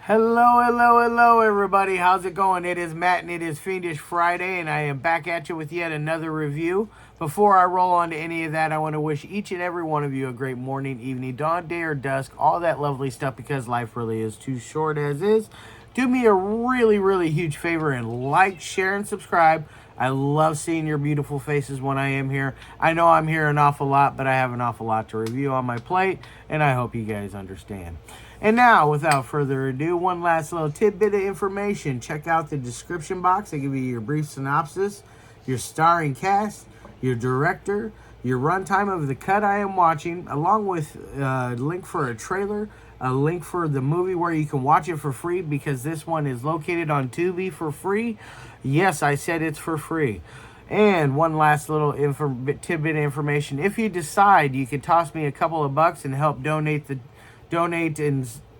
Hello, hello, hello, everybody. How's it going? It is Matt and it is Fiendish Friday, and I am back at you with yet another review. Before I roll on to any of that, I want to wish each and every one of you a great morning, evening, dawn, day, or dusk, all that lovely stuff, because life really is too short as is. Do me a really, really huge favor and like, share, and subscribe. I love seeing your beautiful faces when I am here. I know I'm here an awful lot, but I have an awful lot to review on my plate, and I hope you guys understand. And now, without further ado, one last little tidbit of information. Check out the description box. I give you your brief synopsis, your starring cast, your director, your runtime of the cut I am watching, along with a link for a trailer, a link for the movie where you can watch it for free, because this one is located on Tubi for free. Yes, I said it's for free. And one last little tidbit of information. If you decide, you can toss me a couple of bucks and help donate to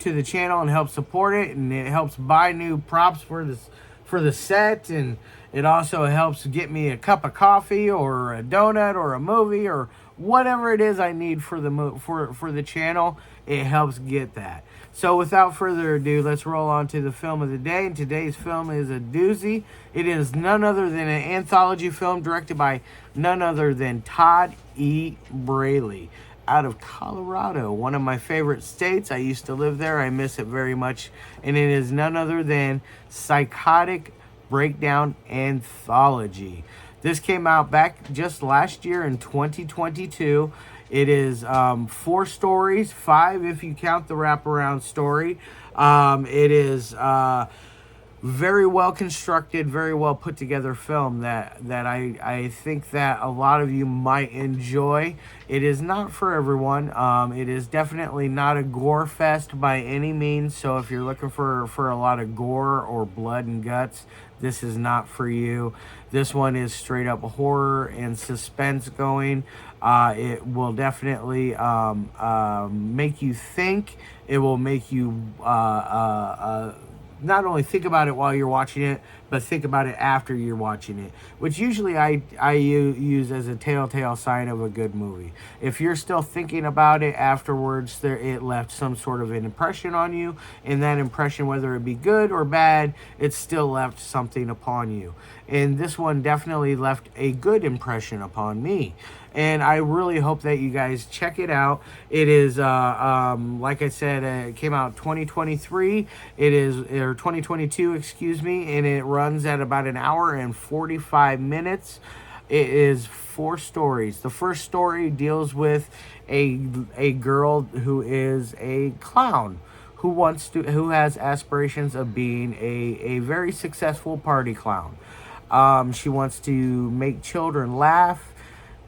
the channel and help support it, and it helps buy new props for the set, and it also helps get me a cup of coffee or a donut or a movie or whatever it is I need for the channel. It helps get that. So without further ado, let's roll on to the film of the day. And today's film is a doozy. It is none other than an anthology film directed by none other than Todd E. Braley, out of Colorado, one of my favorite states. I used to live there. I miss it very much. And it is none other than Psychotic Breakdown Anthology. This came out back just last year in 2022. It is 4 stories, 5 if you count the wraparound story. It is very well constructed, very well put together film that I think that a lot of you might enjoy. It is not for everyone. It is definitely not a gore fest by any means. So if you're looking for a lot of gore or blood and guts, this is not for you. This one is straight up horror and suspense going. It will definitely make you think. It will make you not only think about it while you're watching it, but think about it after you're watching it, which usually I use as a telltale sign of a good movie. If you're still thinking about it afterwards, it left some sort of an impression on you, and that impression, whether it be good or bad, it still left something upon you. And this one definitely left a good impression upon me. And I really hope that you guys check it out. It is, like I said, it came out 2023. It is, or 2022, excuse me, and it runs at about an hour and 45 minutes. It is 4 stories. The first story deals with a girl who is a clown, who has aspirations of being a very successful party clown. She wants to make children laugh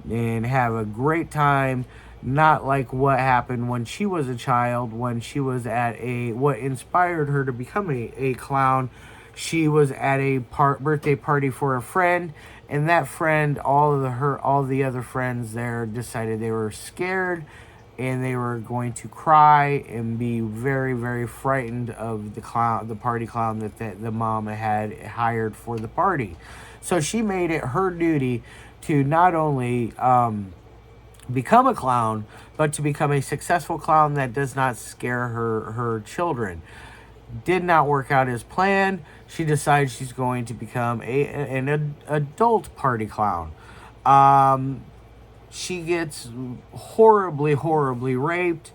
and have a great time, not like what happened when she was a child, when she was at what inspired her to become a clown. She was at a birthday party for a friend, and that friend, all the other friends there decided they were scared, and they were going to cry and be very, very frightened of the party clown that the mom had hired for the party. So she made it her duty to not only become a clown, but to become a successful clown that does not scare her children. Did not work out as planned. She decides she's going to become an adult party clown. She gets horribly raped,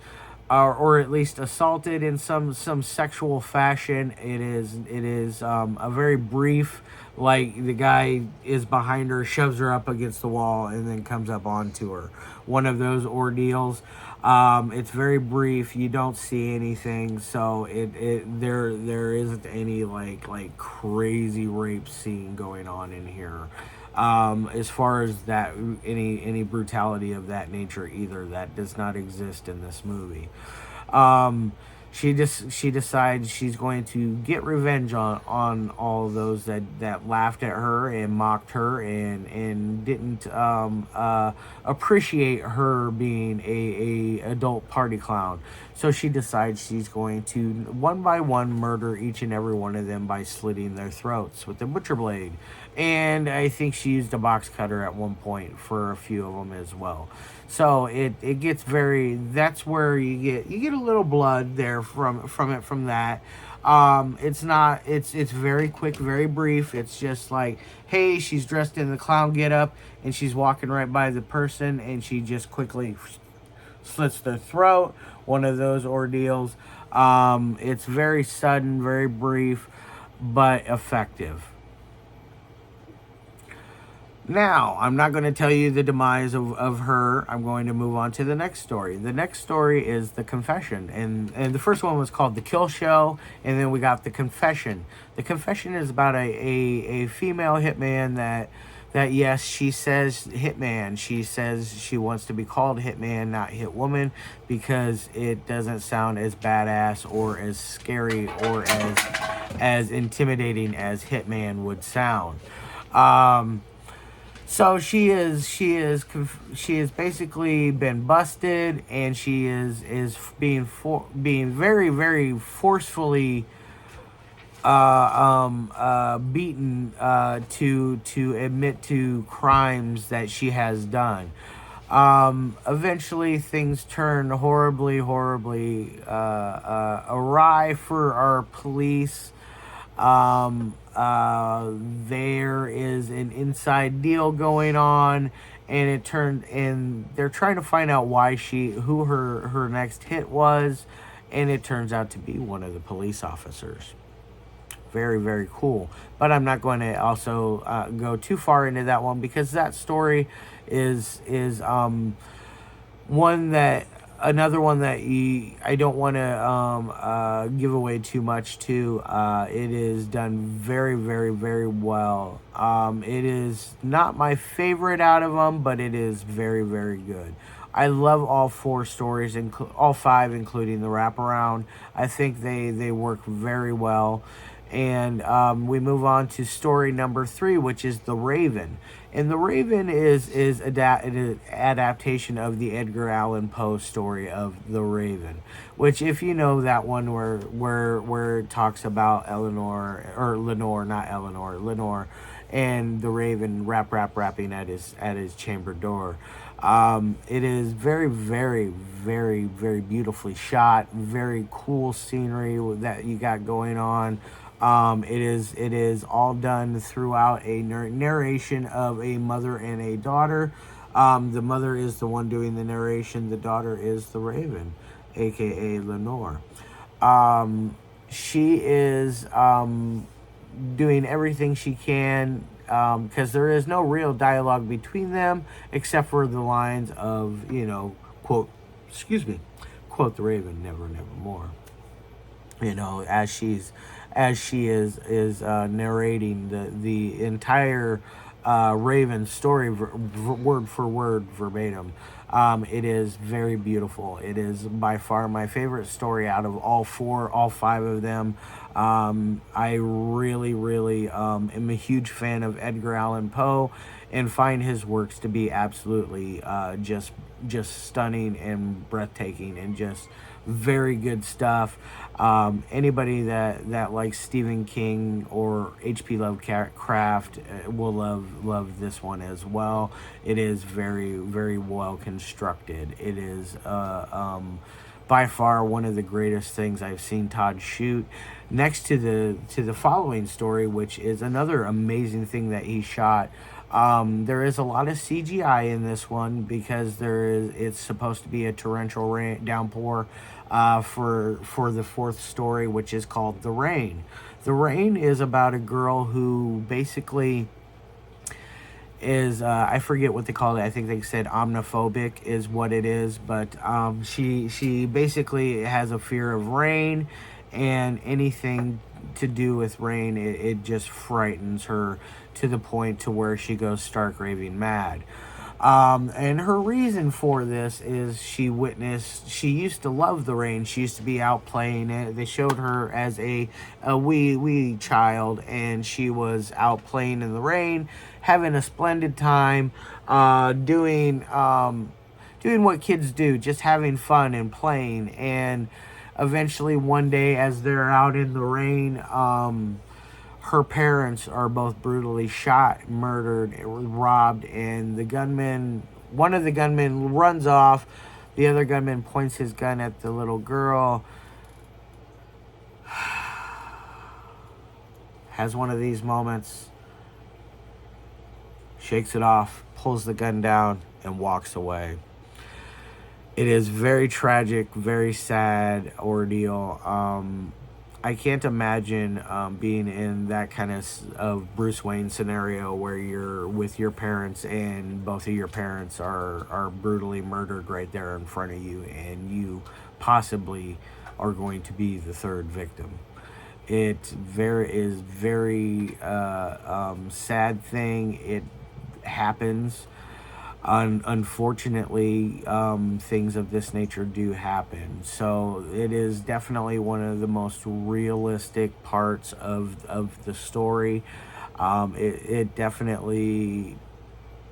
or at least assaulted in some sexual fashion. It is a very brief, like the guy is behind her, shoves her up against the wall, and then comes up onto her. One of those ordeals. It's very brief. You don't see anything, so there isn't any like crazy rape scene going on in here. As far as that, any brutality of that nature either, that does not exist in this movie. She decides she's going to get revenge on all those that laughed at her and mocked her and didn't appreciate her being a adult party clown. So she decides she's going to one by one murder each and every one of them by slitting their throats with a butcher blade. And I think she used a box cutter at one point for a few of them as well. So it gets very, that's where you get a little blood there from that. It's very quick, very brief. It's just like, hey, she's dressed in the clown getup and she's walking right by the person and she just quickly slits their throat. One of those ordeals. It's very sudden, very brief, but effective. Now, I'm not going to tell you the demise of her. I'm going to move on to the next story. The next story is The Confession. And the first one was called The Kill Show, and then we got The Confession. The Confession is about a female hitman that yes, she says hitman. She says she wants to be called hitman, not hitwoman, because it doesn't sound as badass or as scary or as intimidating as hitman would sound. So she has basically been busted, and she is being very, very forcefully beaten to admit to crimes that she has done. Eventually things turn horribly awry for our police. There is an inside deal going on, and they're trying to find out who her next hit was, and it turns out to be one of the police officers. Very, very cool. But I'm not going to also go too far into that one, because that story is another one that I don't want to give away too much to. It is done very, very, very well. It is not my favorite out of them, but it is very, very good. I love all four stories, all five, including the wraparound. I think they work very well. And we move on to story number 3, which is The Raven. And The Raven is an adaptation of the Edgar Allan Poe story of The Raven, which, if you know that one where it talks about Lenore, and the Raven rapping at his chamber door. It is very, very, very, very beautifully shot. Very cool scenery that you got going on. It is all done throughout a narration of a mother and a daughter. The mother is the one doing the narration. The daughter is the Raven, aka Lenore. She is doing everything she can, because there is no real dialogue between them except for the lines of, quote the Raven, never, never more. As she is narrating the entire Raven story, word for word, verbatim. It is very beautiful. It is by far my favorite story out of all five of them. I really, really am a huge fan of Edgar Allan Poe, and find his works to be absolutely just stunning and breathtaking, and just very good stuff. Anybody that likes Stephen King or H.P. Lovecraft will love this one as well. It is very, very well constructed. It is by far one of the greatest things I've seen Todd shoot. Next to the following story, which is another amazing thing that he shot. There is a lot of CGI in this one, because it's supposed to be a torrential downpour for the fourth story, which is called The Rain. The Rain is about a girl who basically is, I forget what they call it. I think they said omniphobic is what it is, but she basically has a fear of rain, and anything to do with rain, it just frightens her to the point to where she goes stark raving mad. And her reason for this is she used to love the rain. She used to be out playing it. They showed her as a wee child, and she was out playing in the rain, having a splendid time, doing what kids do, just having fun and playing. And eventually one day, as they're out in the rain, her parents are both brutally shot, murdered, robbed, and one of the gunmen runs off. The other gunman points his gun at the little girl. has one of these moments, shakes it off, pulls the gun down, and walks away. It is very tragic, very sad ordeal. I can't imagine being in that kind of Bruce Wayne scenario where you're with your parents and both of your parents are brutally murdered right there in front of you, and you possibly are going to be the third victim. It is very sad thing. It happens. Unfortunately, things of this nature do happen. So it is definitely one of the most realistic parts of the story. It definitely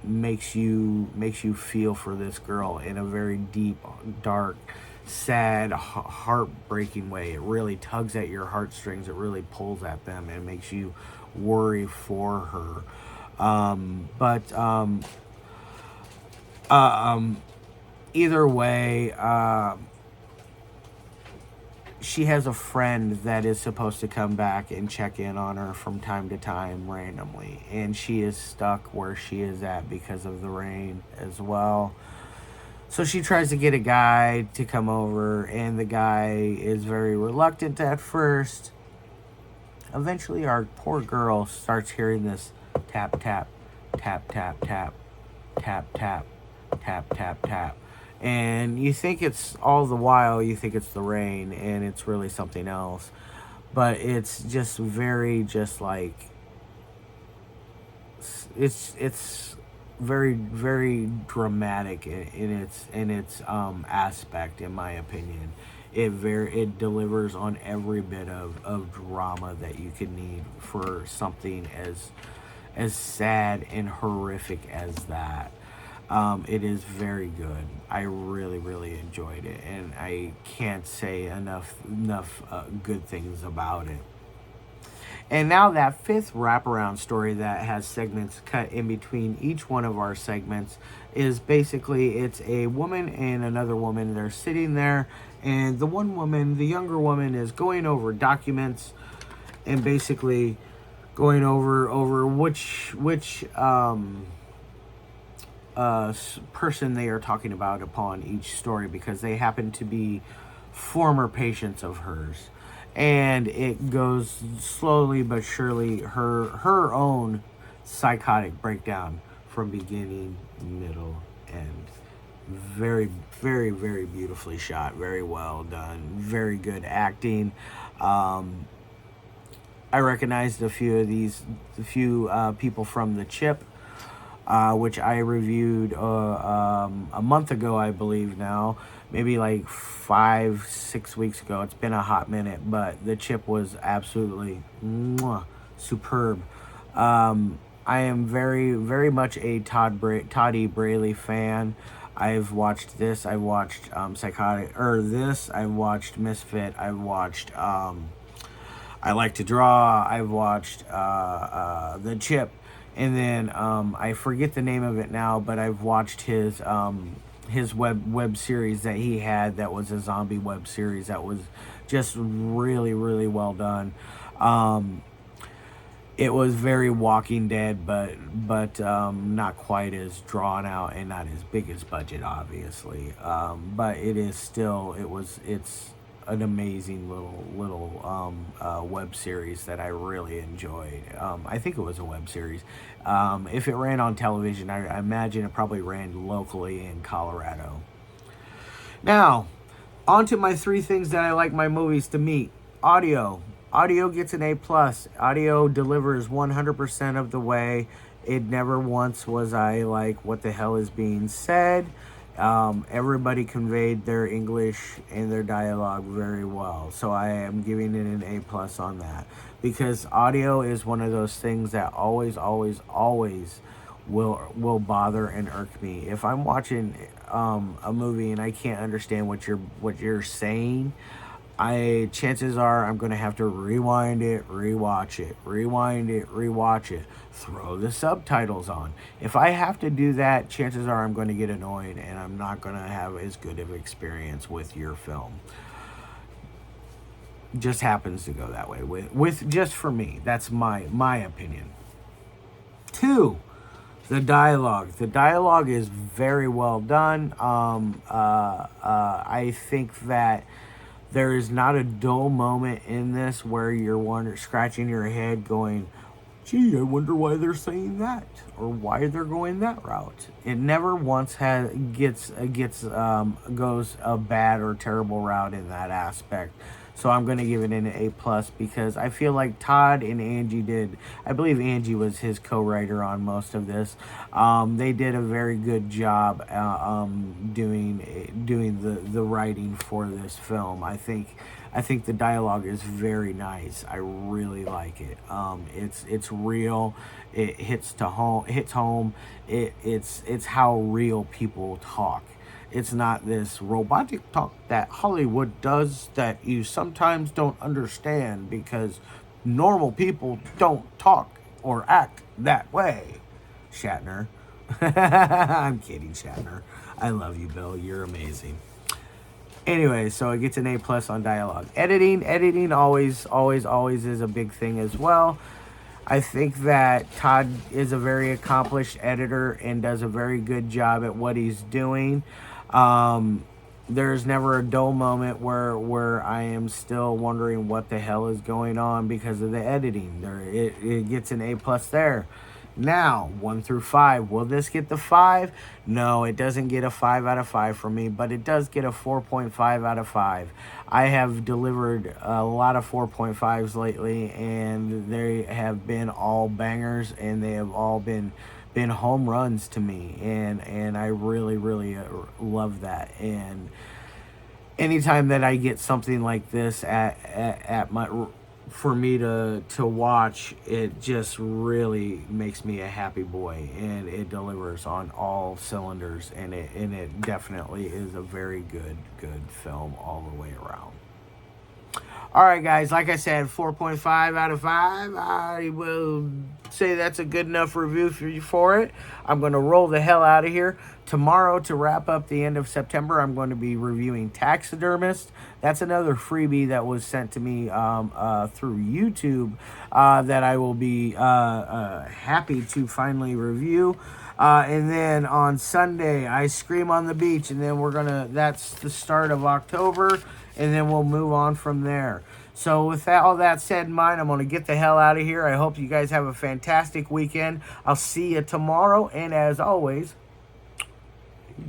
makes you feel for this girl in a very deep, dark, sad, heartbreaking way. It really tugs at your heartstrings. It really pulls at them and makes you worry for her. Either way, she has a friend that is supposed to come back and check in on her from time to time randomly, and she is stuck where she is at because of the rain as well. So she tries to get a guy to come over, and the guy is very reluctant at first. Eventually, our poor girl starts hearing this tap, tap, tap, tap, tap, tap, tap, tap, tap, tap. And you think it's all the while, you think it's the rain, and it's really something else. But it's just very, just like, it's very, very dramatic in its aspect, in my opinion. It delivers on every bit of drama that you could need for something as sad and horrific as that. It is very good. I really, really enjoyed it, and I can't say enough good things about it. And now that fifth wraparound story that has segments cut in between each one of our segments is basically, it's a woman and another woman. They're sitting there, and the one woman, the younger woman, is going over documents and basically going over which person they are talking about upon each story, because they happen to be former patients of hers. And it goes slowly but surely, her own psychotic breakdown from beginning, middle, end. Very, very, very beautifully shot. Very well done. Very good acting. I recognized a few people from The Chip, which I reviewed a month ago, I believe now. Maybe like 5-6 weeks ago. It's been a hot minute, but The Chip was absolutely superb. I am very, very much a Toddy Braley fan. I've watched this. I've watched Psychotic, I've watched Misfit. I've watched I Like to Draw. I've watched The Chip. And then I forget the name of it now, but I've watched his web series that he had, that was a zombie web series that was just really, really well done. It was very Walking Dead, but not quite as drawn out and not as big as budget, obviously. But it is still, it's an amazing little web series that I really enjoyed. I think it was a web series. If it ran on television, I imagine it probably ran locally in Colorado. Now, on to my 3 things that I like my movies to meet. Audio. Audio gets an A+. Audio delivers 100% of the way. It never once was I like, what the hell is being said. Everybody conveyed their English and their dialogue very well. So I am giving it an A+ on that. Because audio is one of those things that always will bother and irk me. If I'm watching a movie and I can't understand what you're saying, chances are I'm going to have to rewind it, rewatch it, rewind it, rewatch it, throw the subtitles on. If I have to do that, chances are I'm going to get annoyed and I'm not going to have as good of an experience with your film. Just happens to go that way with just for me. That's my opinion. Two, the dialogue. The dialogue is very well done. I think that there is not a dull moment in this where you're scratching your head going, gee, I wonder why they're saying that or why they're going that route. It never once goes a bad or terrible route in that aspect. So I'm going to give it an A plus because I feel like Todd and Angie did. I believe Angie was his co-writer on most of this. They did a very good job doing the writing for this film. I think the dialogue is very nice. I really like it. It's real. It hits home. It's how real people talk. It's not this robotic talk that Hollywood does that you sometimes don't understand because normal people don't talk or act that way. Shatner. I'm kidding, Shatner. I love you, Bill. You're amazing. Anyway, so it gets an A plus on dialogue. Editing always is a big thing as well. I think that Todd is a very accomplished editor and does a very good job at what he's doing. There's never a dull moment where I am still wondering what the hell is going on because of the editing. It gets an A plus there. Now, 1 through 5. Will this get the 5? No, it doesn't get a 5 out of 5 from me, but it does get a 4.5 out of 5. I have delivered a lot of 4.5s lately, and they have been all bangers, and they have all been home runs to me, and I really love that. And anytime that I get something like this at my for me to watch, it just really makes me a happy boy, and it delivers on all cylinders, and it definitely is a very good film all the way around. All right, guys, like I said, 4.5 out of 5. I will say that's a good enough review for it. I'm going to roll the hell out of here. Tomorrow, to wrap up the end of September, I'm going to be reviewing Taxidermist. That's another freebie that was sent to me through YouTube that I will be happy to finally review. And then on Sunday, I Scream on the Beach, and then that's the start of October, and then we'll move on from there. So with all that said in mind, I'm going to get the hell out of here. I hope you guys have a fantastic weekend. I'll see you tomorrow, and as always, peace.